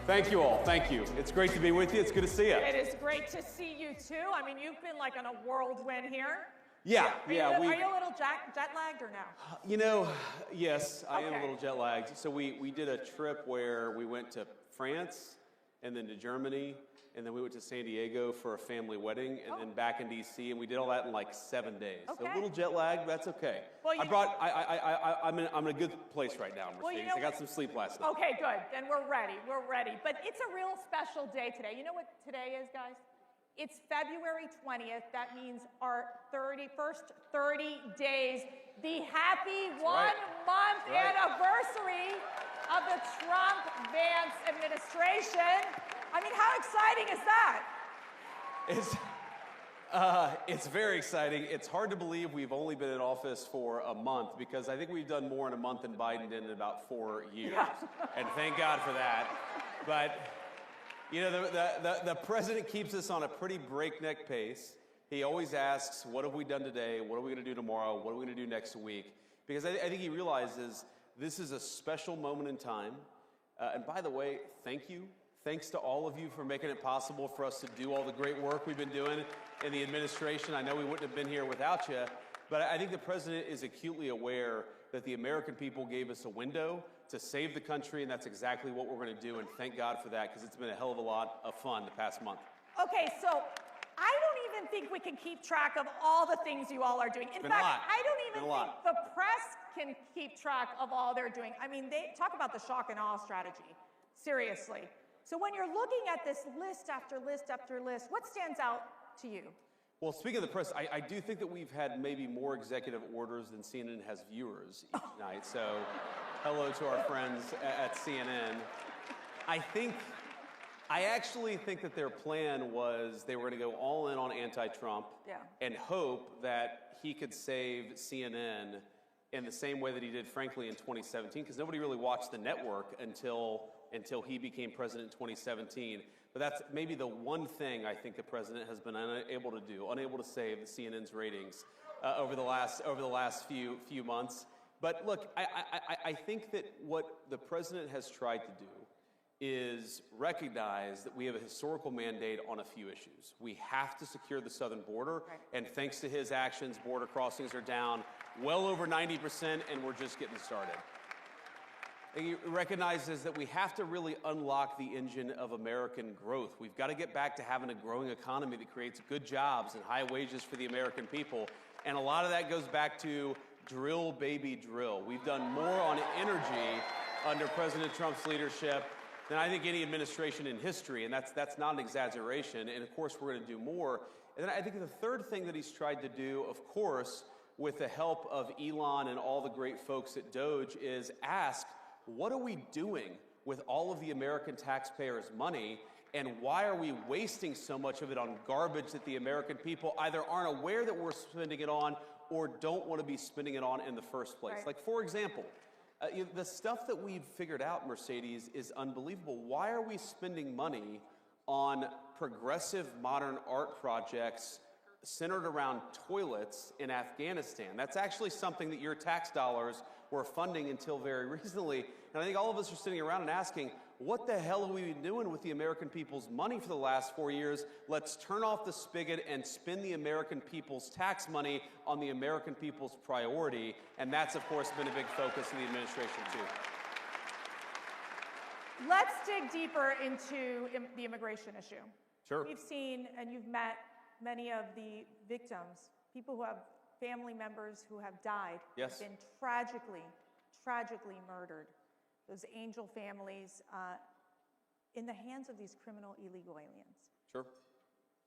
Thank you all. Thank you. It's great to be with you. It's good to see you. It is great to see you too. I mean, you've been like on a whirlwind here. Yeah. Are you a little jet lagged or no? You know, yes, I am Okay. a little jet lagged. So we did a trip where we went to France and then to Germany, and then we went to San Diego for a family wedding, and then back in DC, and we did all that in like 7 days. So a little jet lagged, but that's okay. Well, I'm in a good place right now, Mercedes. Well, you know I got some sleep last night. Okay, good. Then we're ready. We're ready. But it's a real special day today. You know what today is, guys? It's February 20th. That means our first 30 days, the happy one-month anniversary of the Trump-Vance administration. I mean, how exciting is that? It's very exciting. It's hard to believe we've only been in office for a month, because I think we've done more in a month than Biden did in about 4 years. Yeah. And thank God for that. But, you know, the president keeps us on a pretty breakneck pace. He always asks, what have we done today? What are we going to do tomorrow? What are we going to do next week? Because I think he realizes this is a special moment in time. And by the way, thank you. Thanks to all of you for making it possible for us to do all the great work we've been doing in the administration. I know we wouldn't have been here without you, but I think the president is acutely aware that the American people gave us a window to save the country, and that's exactly what we're going to do, and thank God for that, because it's been a hell of a lot of fun the past month. Okay, so I don't even think we can keep track of all the things you all are doing. In fact, I don't even think the press can keep track of all they're doing. I mean, they talk about the shock and awe strategy. Seriously. So when you're looking at this list after list after list, what stands out to you? Well, speaking of the press, I do think that we've had maybe more executive orders than CNN has viewers each night. So hello to our friends at CNN. I actually think that their plan was they were going to go all in on anti-Trump and hope that he could save CNN in the same way that he did, frankly, in 2017, because nobody really watched the network until he became president in 2017. But that's maybe the one thing I think the president has been unable to do, unable to save the CNN's ratings over the last few months. But look, I think that what the president has tried to do is recognize that we have a historical mandate on a few issues. We have to secure the southern border, and thanks to his actions, border crossings are down well over 90%, and we're just getting started. He recognizes that we have to really unlock the engine of American growth. We've got to get back to having a growing economy that creates good jobs and high wages for the American people. And a lot of that goes back to drill, baby, drill. We've done more on energy under President Trump's leadership than I think any administration in history, and that's not an exaggeration. And of course, we're going to do more. And then I think the third thing that he's tried to do, of course, with the help of Elon and all the great folks at Doge, is ask, what are we doing with all of the American taxpayers' money, and why are we wasting so much of it on garbage that the American people either aren't aware that we're spending it on or don't want to be spending it on in the first place? Like, for example, the stuff that we've figured out, Mercedes, is unbelievable. Why are we spending money on progressive modern art projects centered around toilets in Afghanistan? That's actually something that your tax dollars were funding until very recently. And I think all of us are sitting around and asking, what the hell have we been doing with the American people's money for the last 4 years? Let's turn off the spigot and spend the American people's tax money on the American people's priority. And that's, of course, been a big focus of the administration, too. Let's dig deeper into the immigration issue. Sure. We've seen, and you've met many of the victims, people who have family members who have died, have been tragically murdered. Those angel families in the hands of these criminal illegal aliens. Sure.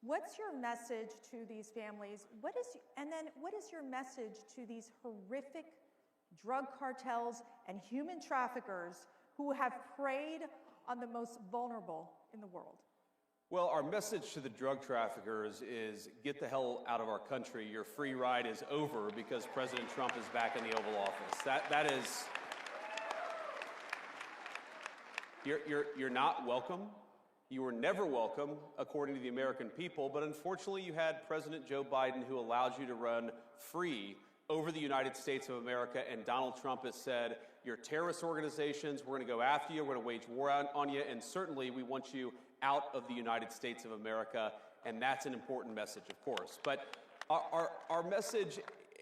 What's your message to these families? What is your message to these horrific drug cartels and human traffickers who have preyed on the most vulnerable in the world? Well, our message to the drug traffickers is get the hell out of our country. Your free ride is over because President Trump is back in the Oval Office. That is, you're not welcome. You were never welcome, according to the American people, but unfortunately you had President Joe Biden, who allowed you to run free over the United States of America, and Donald Trump has said, you're terrorist organizations, we're going to go after you, we're going to wage war on you, and certainly we want you out of the United States of America, and that's an important message, of course. But our message,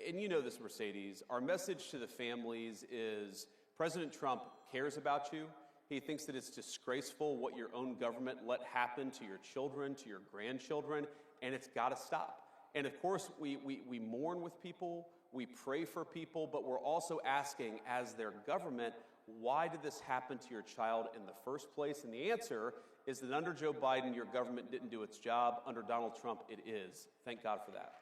and you know this, Mercedes, our message to the families is President Trump cares about you. He thinks that it's disgraceful what your own government let happen to your children, to your grandchildren, and it's got to stop. And of course, we mourn with people, we pray for people, but we're also asking, as their government, why did this happen to your child in the first place? And the answer is that under Joe Biden, your government didn't do its job. Under Donald Trump, it is. Thank God for that.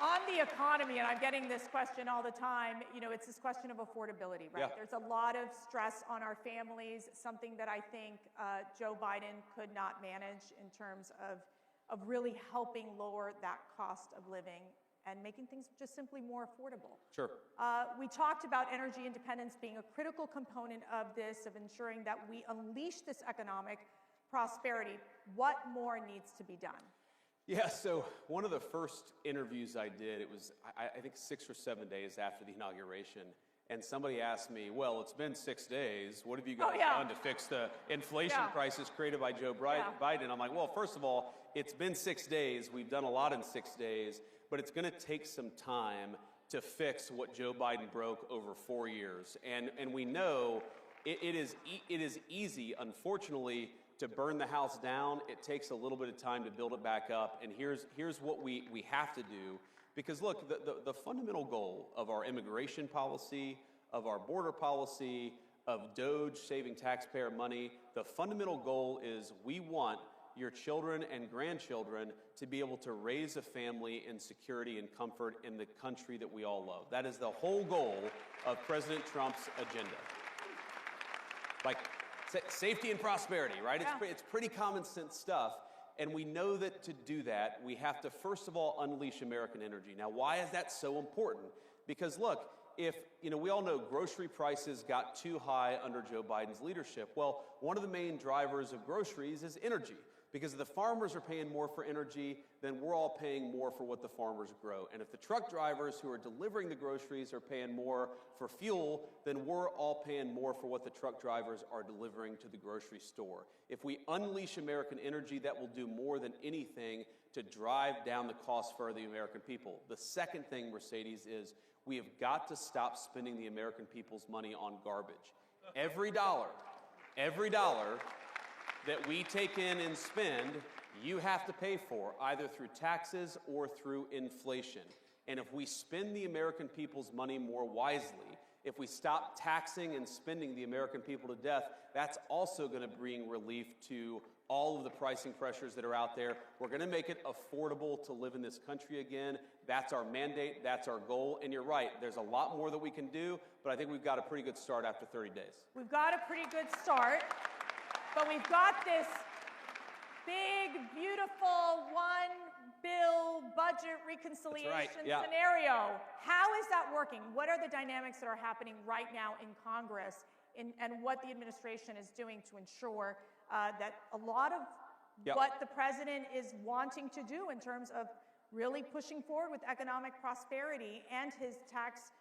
On the economy, and I'm getting this question all the time, you know, it's this question of affordability, right? Yeah. There's a lot of stress on our families, something that I think Joe Biden could not manage in terms of really helping lower that cost of living and making things just simply more affordable. Sure. We talked about energy independence being a critical component of this, of ensuring that we unleash this economic prosperity. What more needs to be done? Yeah, so one of the first interviews I did, it was, I think 6 or 7 days after the inauguration, and somebody asked me, well, it's been 6 days. What have you guys done to fix the inflation crisis created by Joe Biden? I'm like, well, first of all, it's been 6 days. We've done a lot in 6 days, but it's going to take some time to fix what Joe Biden broke over 4 years. And we know it is easy, unfortunately, to burn the house down. It takes a little bit of time to build it back up. And here's what we have to do. Because look, the fundamental goal of our immigration policy, of our border policy, of DOGE saving taxpayer money, the fundamental goal is we want your children and grandchildren to be able to raise a family in security and comfort in the country that we all love. That is the whole goal of President Trump's agenda. Like safety and prosperity, right? It's pretty common sense stuff. And we know that to do that, we have to, first of all, unleash American energy. Now, why is that so important? Because look, if, you know, we all know grocery prices got too high under Joe Biden's leadership. Well, one of the main drivers of groceries is energy. Because if the farmers are paying more for energy, then we're all paying more for what the farmers grow. And if the truck drivers who are delivering the groceries are paying more for fuel, then we're all paying more for what the truck drivers are delivering to the grocery store. If we unleash American energy, that will do more than anything to drive down the cost for the American people. The second thing, Mercedes, is we have got to stop spending the American people's money on garbage. Every dollar that we take in and spend, you have to pay for, either through taxes or through inflation. And if we spend the American people's money more wisely, if we stop taxing and spending the American people to death, that's also going to bring relief to all of the pricing pressures that are out there. We're going to make it affordable to live in this country again. That's our mandate. That's our goal. And you're right, there's a lot more that we can do, but I think we've got a pretty good start after 30 days. We've got a pretty good start. But we've got this big, beautiful one-bill budget reconciliation scenario. How is that working? What are the dynamics that are happening right now in Congress and what the administration is doing to ensure that a lot of what the president is wanting to do in terms of really pushing forward with economic prosperity and his tax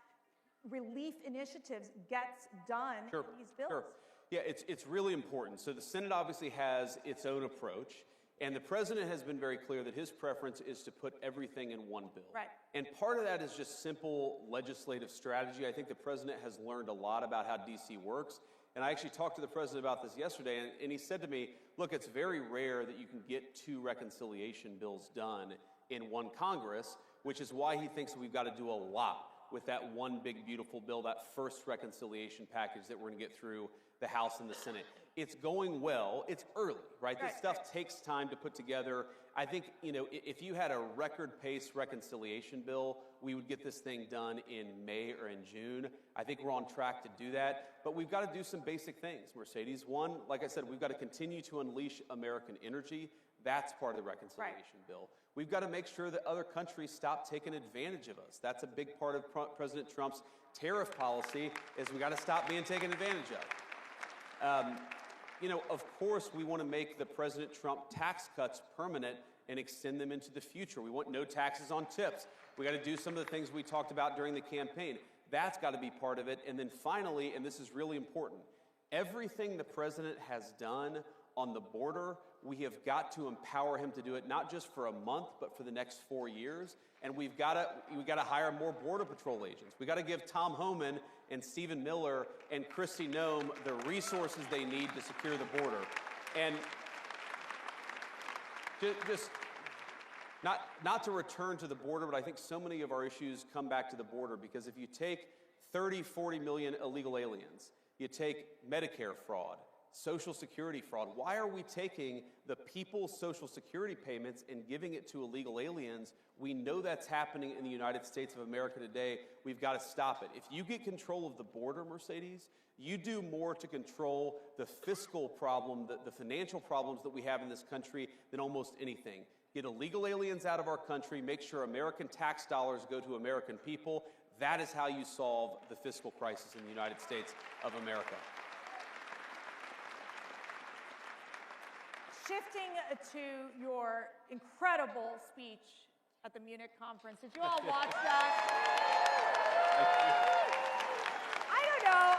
relief initiatives gets done in these bills? Sure. Yeah, it's really important. So the Senate obviously has its own approach, and the president has been very clear that his preference is to put everything in one bill. Right. And part of that is just simple legislative strategy. I think the president has learned a lot about how D.C. works. And I actually talked to the president about this yesterday, and he said to me, look, it's very rare that you can get 2 reconciliation bills done in one Congress, which is why he thinks we've got to do a lot with that one big, beautiful bill, that first reconciliation package that we're going to get through the House and the Senate. It's going well. It's early, right? This stuff takes time to put together. I think, you know, if you had a record-pace reconciliation bill, we would get this thing done in May or in June. I think we're on track to do that. But we've got to do some basic things, Mercedes. One, like I said, we've got to continue to unleash American energy. That's part of the reconciliation bill. We've got to make sure that other countries stop taking advantage of us. That's a big part of President Trump's tariff policy, is we got to stop being taken advantage of. You know, of course, we want to make the President Trump tax cuts permanent and extend them into the future. We want no taxes on tips. We got to do some of the things we talked about during the campaign. That's got to be part of it. And then finally, and this is really important, everything the president has done on the border, we have got to empower him to do it, not just for a month, but for the next 4 years. And we've got to hire more Border Patrol agents. We've got to give Tom Homan and Stephen Miller and Kristi Noem the resources they need to secure the border. And just not to return to the border, but I think so many of our issues come back to the border, because if you take 30, 40 million illegal aliens, you take Medicare fraud, Social Security fraud. Why are we taking the people's Social Security payments and giving it to illegal aliens? We know that's happening in the United States of America today. We've got to stop it. If you get control of the border, Mercedes, you do more to control the fiscal problem, the financial problems that we have in this country than almost anything. Get illegal aliens out of our country, make sure American tax dollars go to American people. That is how you solve the fiscal crisis in the United States of America. Shifting to your incredible speech at the Munich conference. Did you all watch that? I don't know.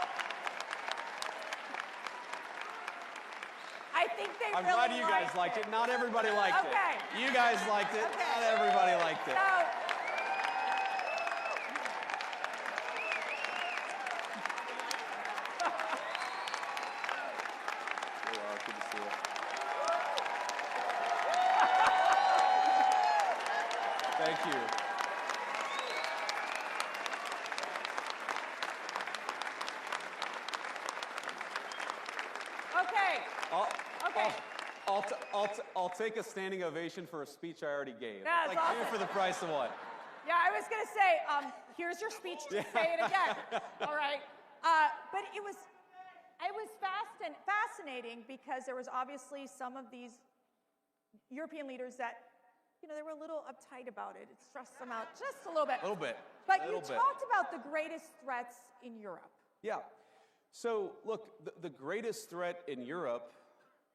I think they I'm really glad you guys liked it. Not everybody liked it. You guys liked it. Okay. Not everybody liked it. So, Good to see you. Thank you. okay. I'll take a standing ovation for a speech I already gave. That's like awesome. 2 for the price of 1. Yeah, I was going to say, here's your speech to say it again. All right. But it was fascinating because there was obviously some of these European leaders that, they were a little uptight about it. It stressed them out just a little bit. A little bit. But you talked about the greatest threats in Europe. Yeah. So, look, the greatest threat in Europe,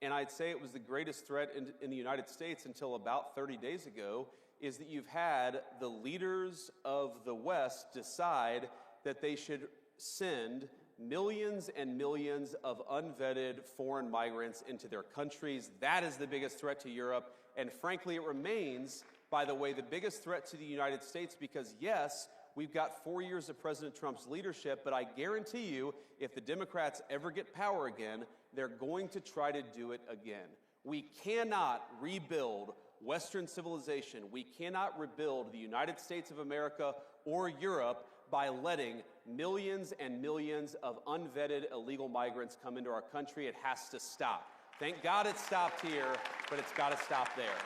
and I'd say it was the greatest threat in the United States until about 30 days ago, is that you've had the leaders of the West decide that they should send millions and millions of unvetted foreign migrants into their countries. That is the biggest threat to Europe. And frankly, it remains, by the way, the biggest threat to the United States because, yes, we've got 4 years of President Trump's leadership, but I guarantee you, if the Democrats ever get power again, they're going to try to do it again. We cannot rebuild Western civilization. We cannot rebuild the United States of America or Europe by letting millions and millions of unvetted illegal migrants come into our country. It has to stop. Thank God it stopped here, but it's got to stop there.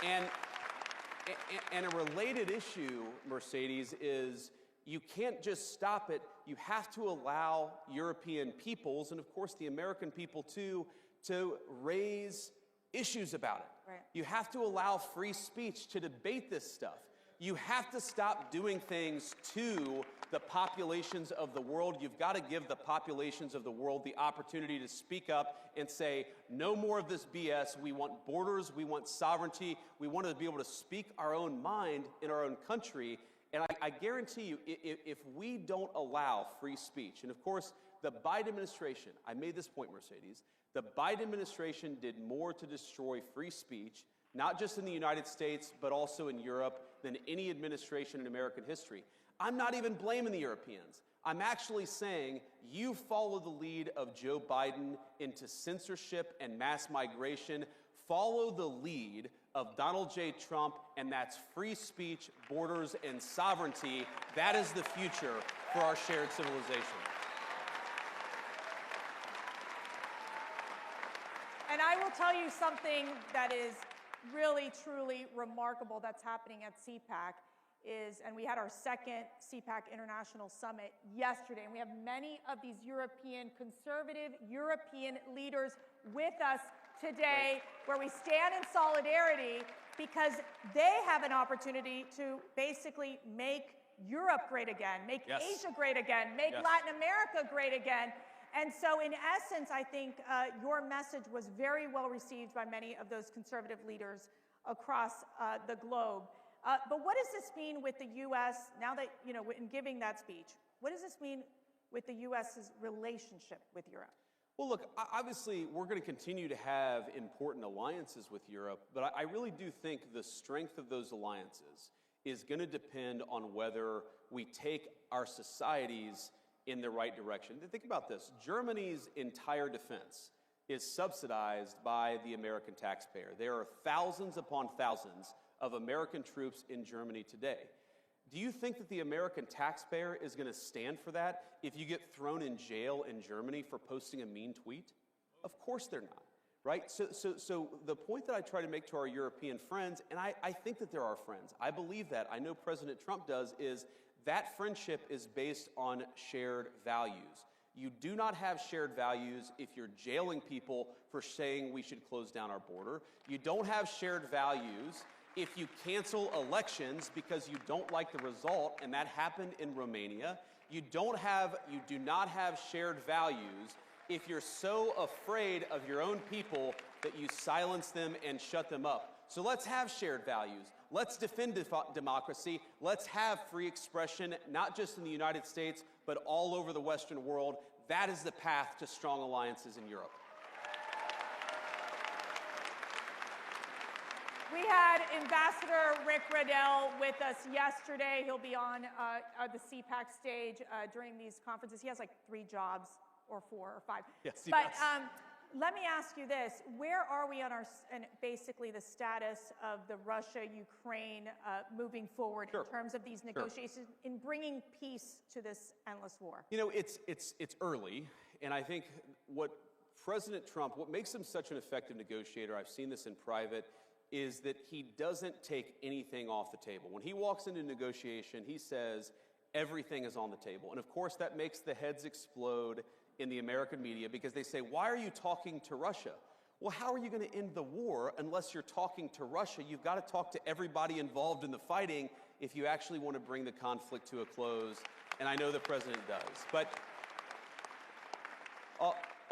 And a related issue, Mercedes, is you can't just stop it. You have to allow European peoples, and of course the American people too, to raise issues about it. Right. You have to allow free speech to debate this stuff. You have to stop doing things to the populations of the world. You've got to give the populations of the world the opportunity to speak up and say, no more of this BS. We want borders. We want sovereignty. We want to be able to speak our own mind in our own country. And I guarantee you, if we don't allow free speech, and of course, the Biden administration, I made this point, Mercedes, the Biden administration did more to destroy free speech, not just in the United States, but also in Europe, than any administration in American history. I'm not even blaming the Europeans. I'm actually saying you follow the lead of Joe Biden into censorship and mass migration. Follow the lead of Donald J. Trump, and that's free speech, borders, and sovereignty. That is the future for our shared civilization. And I will tell you something that is really, truly remarkable that's happening at CPAC and we had our second CPAC International Summit yesterday, and we have many of these conservative European leaders with us today, where we stand in solidarity because they have an opportunity to basically make Europe great again, make Asia great again, make Latin America great again. And so in essence, I think your message was very well received by many of those conservative leaders across the globe. But what does this mean with the U.S. now that, in giving that speech? What does this mean with the U.S.'s relationship with Europe? Well, look, obviously, we're going to continue to have important alliances with Europe, but I really do think the strength of those alliances is going to depend on whether we take our societies in the right direction. Think about this. Germany's entire defense is subsidized by the American taxpayer. There are thousands upon thousands of American troops in Germany today. Do you think that the American taxpayer is going to stand for that if you get thrown in jail in Germany for posting a mean tweet? Of course they're not, right? So the point that I try to make to our European friends, and I think that they're our friends, I believe that, I know President Trump does, is that friendship is based on shared values. You do not have shared values if you're jailing people for saying we should close down our border. You don't have shared values if you cancel elections because you don't like the result, and that happened in Romania. You do not have shared values if you're so afraid of your own people that you silence them and shut them up. So let's have shared values. Let's defend democracy. Let's have free expression, not just in the United States, but all over the Western world. That is the path to strong alliances in Europe. We had Ambassador Rick Riddell with us yesterday. He'll be on the CPAC stage during these conferences. He has like 3 jobs, or 4 or 5. Yes, he but does. Let me ask you this. Where are we on basically the status of the Russia-Ukraine moving forward in terms of these negotiations in bringing peace to this endless war? It's early, and I think what makes him such an effective negotiator, I've seen this in private, is that he doesn't take anything off the table. When he walks into negotiation, he says everything is on the table. And of course, that makes the heads explode in the American media because they say, why are you talking to Russia? Well, how are you going to end the war unless you're talking to Russia? You've got to talk to everybody involved in the fighting if you actually want to bring the conflict to a close. And I know the president does. But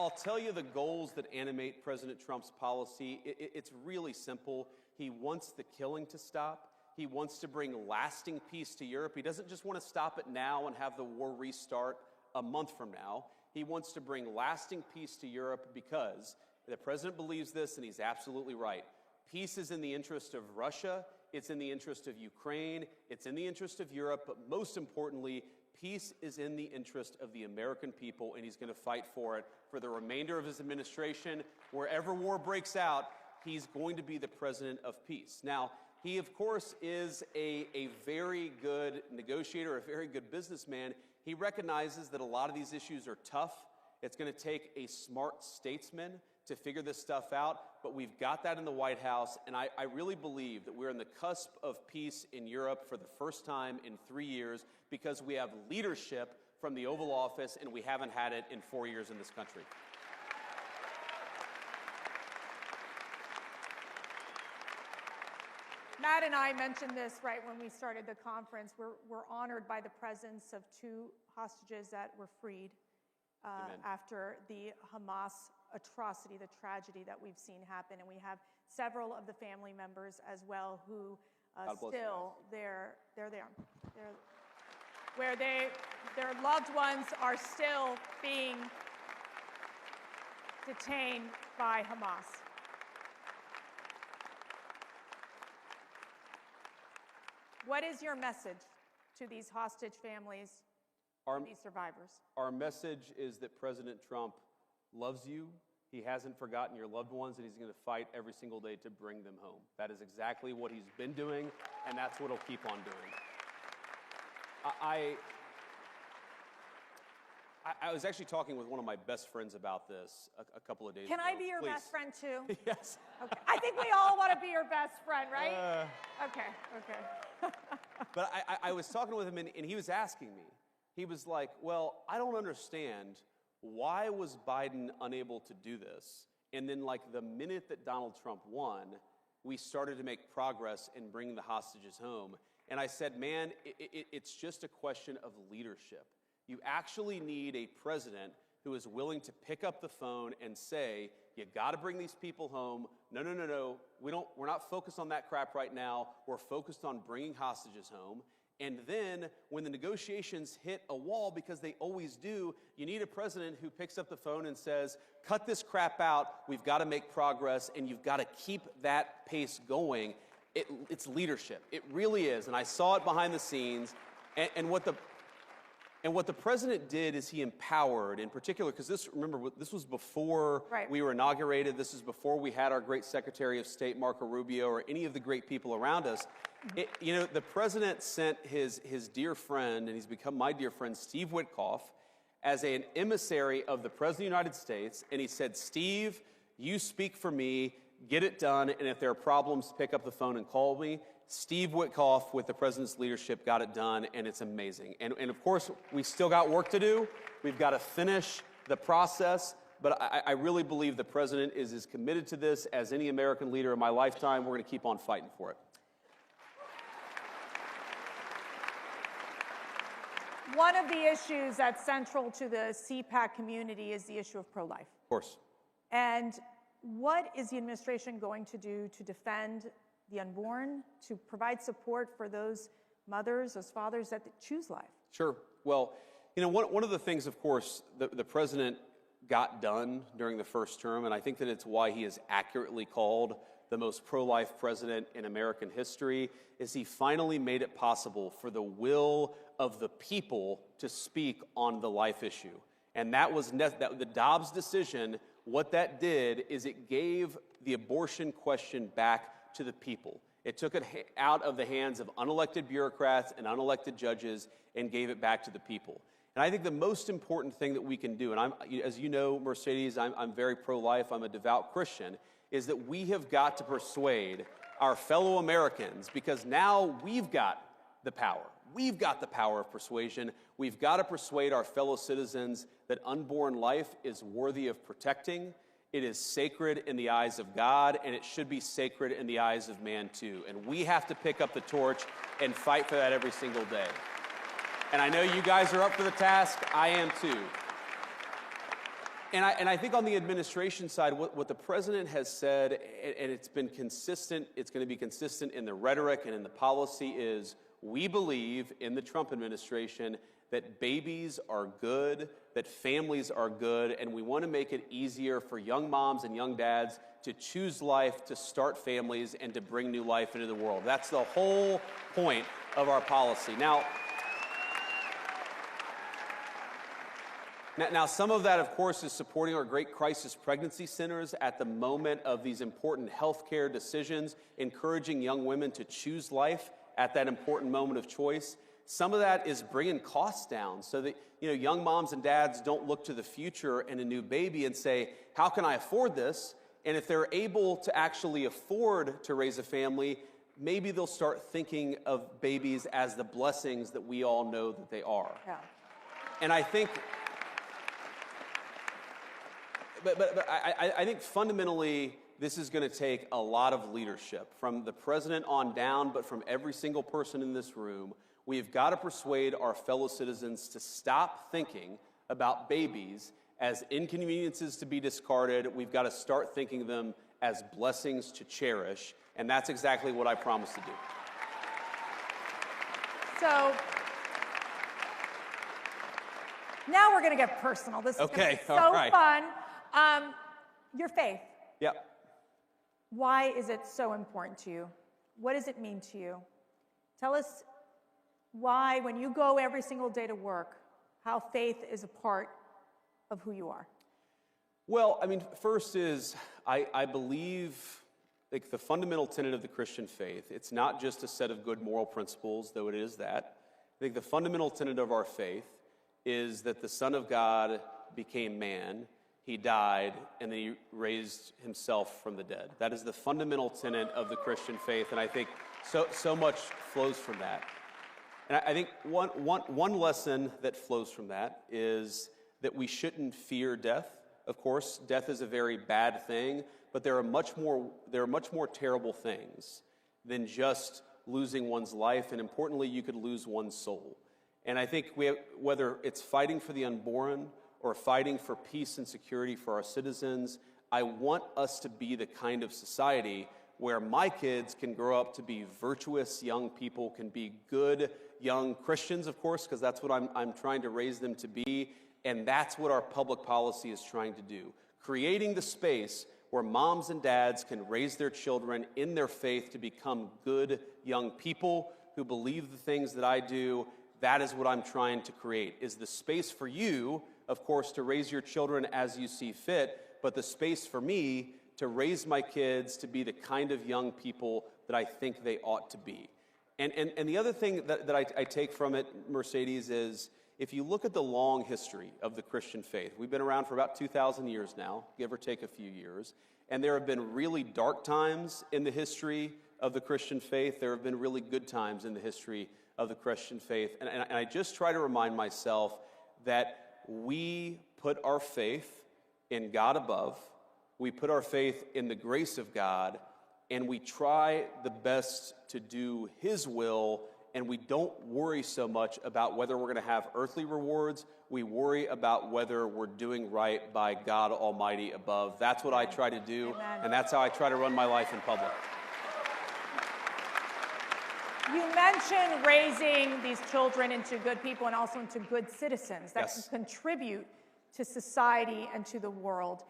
I'll tell you the goals that animate President Trump's policy. It's really simple. He wants the killing to stop. He wants to bring lasting peace to Europe. He doesn't just want to stop it now and have the war restart a month from now. He wants to bring lasting peace to Europe because the president believes this, and he's absolutely right. Peace is in the interest of Russia. It's in the interest of Ukraine. It's in the interest of Europe. But most importantly, peace is in the interest of the American people, and he's going to fight for it for the remainder of his administration. Wherever war breaks out, he's going to be the president of peace. Now, he, of course, is a very good negotiator, a very good businessman. He recognizes that a lot of these issues are tough. It's going to take a smart statesman to figure this stuff out, but we've got that in the White House, and I really believe that we're on the cusp of peace in Europe for the first time in 3 years because we have leadership from the Oval Office, and we haven't had it in 4 years in this country. Matt and I mentioned this right when we started the conference. We're honored by the presence of 2 hostages that were freed after the Hamas atrocity, the tragedy that we've seen happen. And we have several of the family members as well who still, they're there. Where their loved ones are still being detained by Hamas. What is your message to these hostage families, these survivors? Our message is that President Trump loves you. He hasn't forgotten your loved ones, and he's going to fight every single day to bring them home. That is exactly what he's been doing, and that's what he'll keep on doing. I was actually talking with one of my best friends about this a couple of days ago. Can I be your best friend too? Yes. Okay. I think we all want to be your best friend, right? Okay. But I was talking with him, and he was asking me. He was like, well, I don't understand. Why was Biden unable to do this? And then, like, the minute that Donald Trump won, we started to make progress in bringing the hostages home. And I said, man, it's just a question of leadership. You actually need a president who is willing to pick up the phone and say, you got to bring these people home. No. We're not focused on that crap right now. We're focused on bringing hostages home. And then when the negotiations hit a wall, because they always do, you need a president who picks up the phone and says, cut this crap out. We've got to make progress, and you've got to keep that pace going. It's leadership. It really is. And I saw it behind the scenes. And what the president did is he empowered, in particular, because this was before we were inaugurated. This is before we had our great Secretary of State, Marco Rubio, or any of the great people around us. The president sent his dear friend, and he's become my dear friend, Steve Witkoff, as an emissary of the President of the United States. And he said, Steve, you speak for me, get it done, and if there are problems, pick up the phone and call me. Steve Witkoff, with the president's leadership, got it done, and it's amazing. And of course, we still got work to do. We've got to finish the process, but I really believe the president is as committed to this as any American leader in my lifetime. We're going to keep on fighting for it. One of the issues that's central to the CPAC community is the issue of pro-life. Of course. And what is the administration going to do to defend the unborn, to provide support for those mothers, those fathers that choose life? Sure. Well, one of the things, of course, the president got done during the first term, and I think that it's why he is accurately called the most pro-life president in American history, is he finally made it possible for the will of the people to speak on the life issue. And that was the Dobbs decision. What that did is it gave the abortion question back to the people. It took it out of the hands of unelected bureaucrats and unelected judges and gave it back to the people. And I think the most important thing that we can do, and as you know, Mercedes, I'm very pro-life, I'm a devout Christian, is that we have got to persuade our fellow Americans, because now we've got the power. We've got the power of persuasion. We've got to persuade our fellow citizens that unborn life is worthy of protecting. It is sacred in the eyes of God, and it should be sacred in the eyes of man too. And we have to pick up the torch and fight for that every single day. And I know you guys are up for the task. I am too. And I think on the administration side, what the president has said, and it's been consistent, it's going to be consistent in the rhetoric and in the policy, is we believe in the Trump administration that babies are good, that families are good, and we want to make it easier for young moms and young dads to choose life, to start families, and to bring new life into the world. That's the whole point of our policy. Now, some of that, of course, is supporting our great crisis pregnancy centers at the moment of these important health care decisions, encouraging young women to choose life at that important moment of choice. Some of that is bringing costs down so that young moms and dads don't look to the future and a new baby and say, how can I afford this? And if they're able to actually afford to raise a family, maybe they'll start thinking of babies as the blessings that we all know that they are. Yeah. And I think... But I think fundamentally this is going to take a lot of leadership from the president on down, but from every single person in this room. We've got to persuade our fellow citizens to stop thinking about babies as inconveniences to be discarded. We've got to start thinking of them as blessings to cherish, and that's exactly what I promise to do. So now we're going to get personal. This is going to be so fun. Your faith. Yep. Why is it so important to you? What does it mean to you? Tell us why, when you go every single day to work, how faith is a part of who you are. Well, first is I believe the fundamental tenet of the Christian faith. It's not just a set of good moral principles, though it is that. I think the fundamental tenet of our faith is that the Son of God became man. He died, and then he raised himself from the dead. That is the fundamental tenet of the Christian faith, and I think so much flows from that. And I think one lesson that flows from that is that we shouldn't fear death. Of course, death is a very bad thing, but there are much more terrible things than just losing one's life, and importantly, you could lose one's soul. And I think whether it's fighting for the unborn, or fighting for peace and security for our citizens. I want us to be the kind of society where my kids can grow up to be virtuous young people, can be good young Christians, of course, because that's what I'm trying to raise them to be, and that's what our public policy is trying to do. Creating the space where moms and dads can raise their children in their faith to become good young people who believe the things that I do. That is what I'm trying to create, is the space for you, of course, to raise your children as you see fit, but the space for me to raise my kids to be the kind of young people that I think they ought to be. And the other thing that I take from it, Mercedes, is if you look at the long history of the Christian faith, we've been around for about 2,000 years now, give or take a few years, and there have been really dark times in the history of the Christian faith. There have been really good times in the history of the Christian faith. And I just try to remind myself that we put our faith in God above, we put our faith in the grace of God, and we try the best to do His will, and we don't worry so much about whether we're going to have earthly rewards. We worry about whether we're doing right by God Almighty above. That's what I try to do, and that's how I try to run my life in public. You mentioned raising these children into good people and also into good citizens that Yes. can contribute to society and to the world.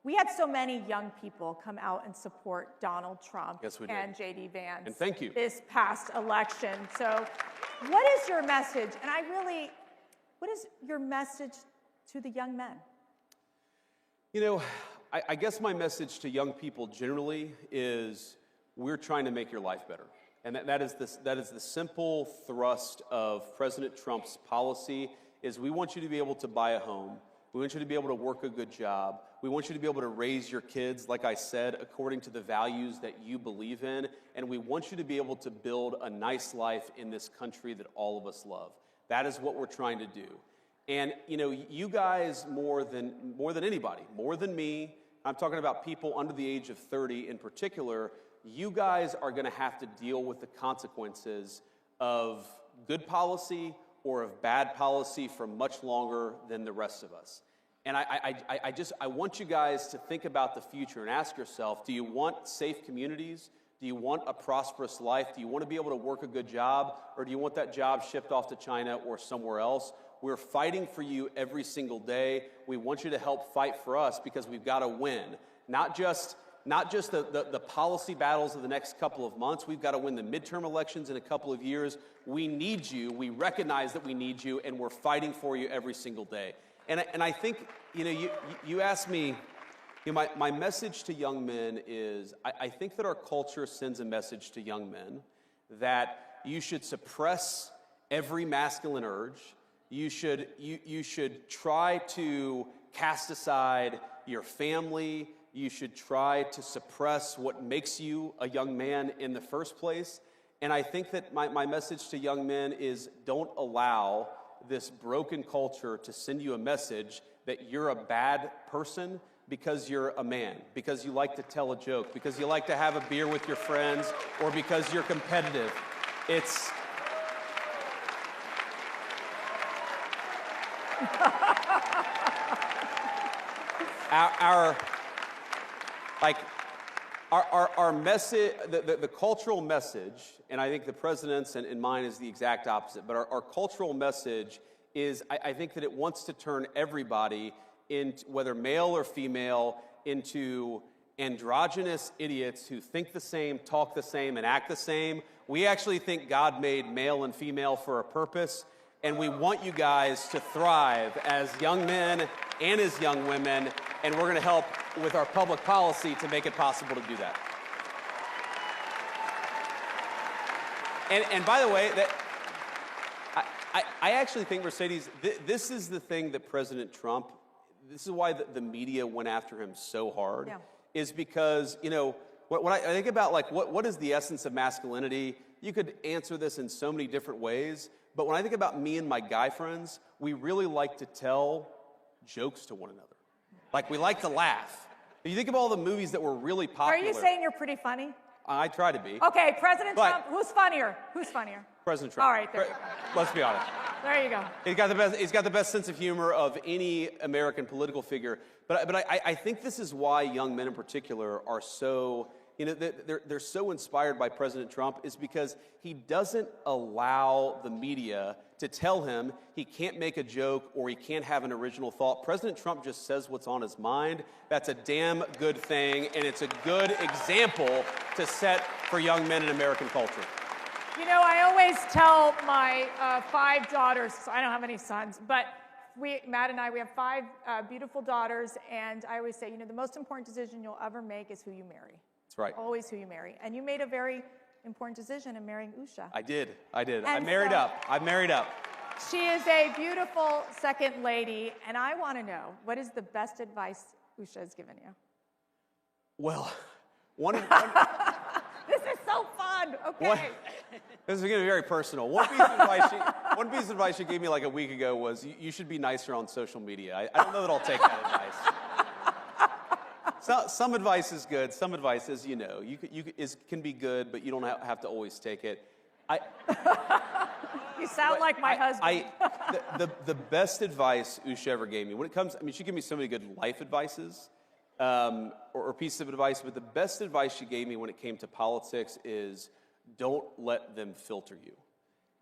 We had so many young people come out and support Donald Trump Yes, we did. and J.D. Vance And thank you. this past election. So what is your message? And what is your message to the young men? You know, I guess my message to young people generally is we're trying to make your life better. And that is the simple thrust of President Trump's policy is we want you to be able to buy a home. We want you to be able to work a good job. We want you to be able to raise your kids, like I said, according to the values that you believe in. And we want you to be able to build a nice life in this country that all of us love. That is what we're trying to do. And, you know, you guys more than anybody, more than me, I'm talking about people under the age of 30 in particular, you guys are going to have to deal with the consequences of good policy or of bad policy for much longer than the rest of us. And I want you guys to think about the future and ask yourself, do you want safe communities? Do you want a prosperous life? Do you want to be able to work a good job? Or do you want that job shipped off to China or somewhere else? We're fighting for you every single day. We want you to help fight for us because we've got to win. Not just the policy battles of the next couple of months. We've got to win the midterm elections in a couple of years. We need you. We recognize that we need you, and we're fighting for you every single day. And I think, you know, you asked me, you know, my message to young men is I think that our culture sends a message to young men that you should suppress every masculine urge. You should try to cast aside your family. You should try to suppress what makes you a young man in the first place. And I think that my message to young men is don't allow this broken culture to send you a message that you're a bad person because you're a man, because you like to tell a joke, because you like to have a beer with your friends, or because you're competitive. It's... Our message, the cultural message, and I think the president's and mine is the exact opposite, but our cultural message is, I think that it wants to turn everybody, whether male or female, into androgynous idiots who think the same, talk the same, and act the same. We actually think God made male and female for a purpose, and we want you guys to thrive as young men and as young women, and we're going to help with our public policy to make it possible to do that. And by the way, I actually think, Mercedes, this is the thing that President Trump, this is why the media went after him so hard, is because, you know, when I think about, like, what is the essence of masculinity, you could answer this in so many different ways, but when I think about me and my guy friends, we really like to tell jokes to one another. Like, we like to laugh. If you think of all the movies that were really popular. Are you saying you're pretty funny? I try to be. Okay, President Trump, who's funnier? Who's funnier? President Trump. All right, there. Let's be honest. There you go. He's got the best sense of humor of any American political figure. But I think this is why young men in particular are so, they're so inspired by President Trump, is because he doesn't allow the media to tell him he can't make a joke or he can't have an original thought. President Trump just says what's on his mind. That's a damn good thing, and it's a good example to set for young men in American culture. I always tell my 5 daughters, so I don't have any sons, but Matt and I, we have 5 beautiful daughters, and I always say, the most important decision you'll ever make is who you marry. That's right. Always who you marry. And you made a very important decision in marrying Usha. I did. And I married up. She is a beautiful second lady, and I want to know, what is the best advice Usha has given you? Well, This is so fun. Okay. This is going to be very personal. One piece of advice she gave me like a week ago was, you should be nicer on social media. I don't know that I'll take that advice. Some advice is good. Some advice is, can be good, but you don't have to always take it. You sound like my husband. The best advice Usha ever gave me, she gave me so many good life advices, or pieces of advice, but the best advice she gave me when it came to politics is, don't let them filter you.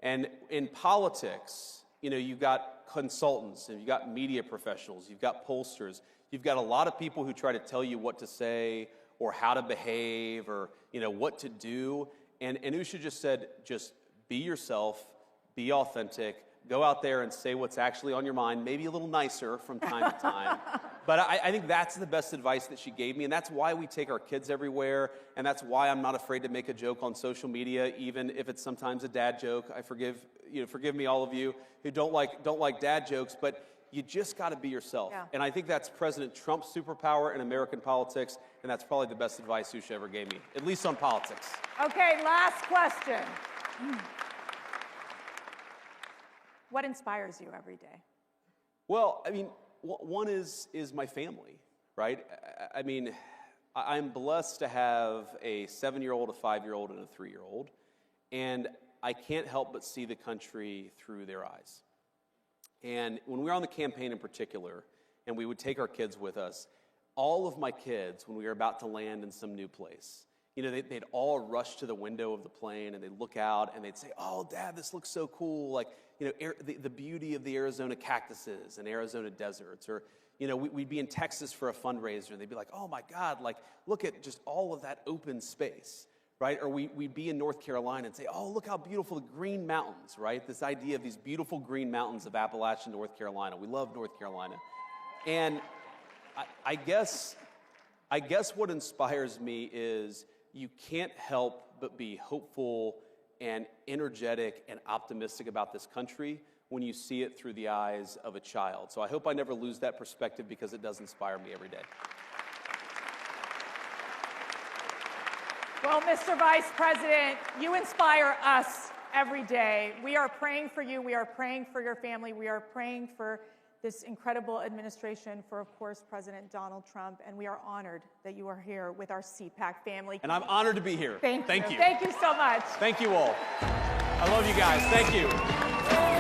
And in politics, you've got consultants, and you've got media professionals, you've got pollsters, you've got a lot of people who try to tell you what to say or how to behave or what to do. And Usha just said, just be yourself, be authentic, go out there and say what's actually on your mind, maybe a little nicer from time to time. But I think that's the best advice that she gave me, and that's why we take our kids everywhere, and that's why I'm not afraid to make a joke on social media, even if it's sometimes a dad joke. I forgive me, all of you who don't like dad jokes, but you just got to be yourself. Yeah. And I think that's President Trump's superpower in American politics, and that's probably the best advice Usha ever gave me, at least on politics. Okay, last question. What inspires you every day? Well, one is my family, right? I'm blessed to have a 7-year-old, a 5-year-old, and a 3-year-old, and I can't help but see the country through their eyes. And when we were on the campaign in particular, and we would take our kids with us, all of my kids, when we were about to land in some new place, they'd all rush to the window of the plane, and they'd look out, and they'd say, "Oh, Dad, this looks so cool, like, the beauty of the Arizona cactuses and Arizona deserts." Or, we'd be in Texas for a fundraiser, and they'd be like, "Oh, my God, like, look at just all of that open space," right? Or we'd be in North Carolina and say, "Oh, look how beautiful the Green Mountains," right? This idea of these beautiful green mountains of Appalachian, North Carolina. We love North Carolina. And I guess what inspires me is you can't help but be hopeful and energetic and optimistic about this country when you see it through the eyes of a child. So I hope I never lose that perspective, because it does inspire me every day. Well, Mr. Vice President, you inspire us every day. We are praying for you. We are praying for your family. We are praying for this incredible administration, for, of course, President Donald Trump, and we are honored that you are here with our CPAC family. And I'm honored to be here. Thank you. Thank you. Thank you so much. Thank you all. I love you guys. Thank you.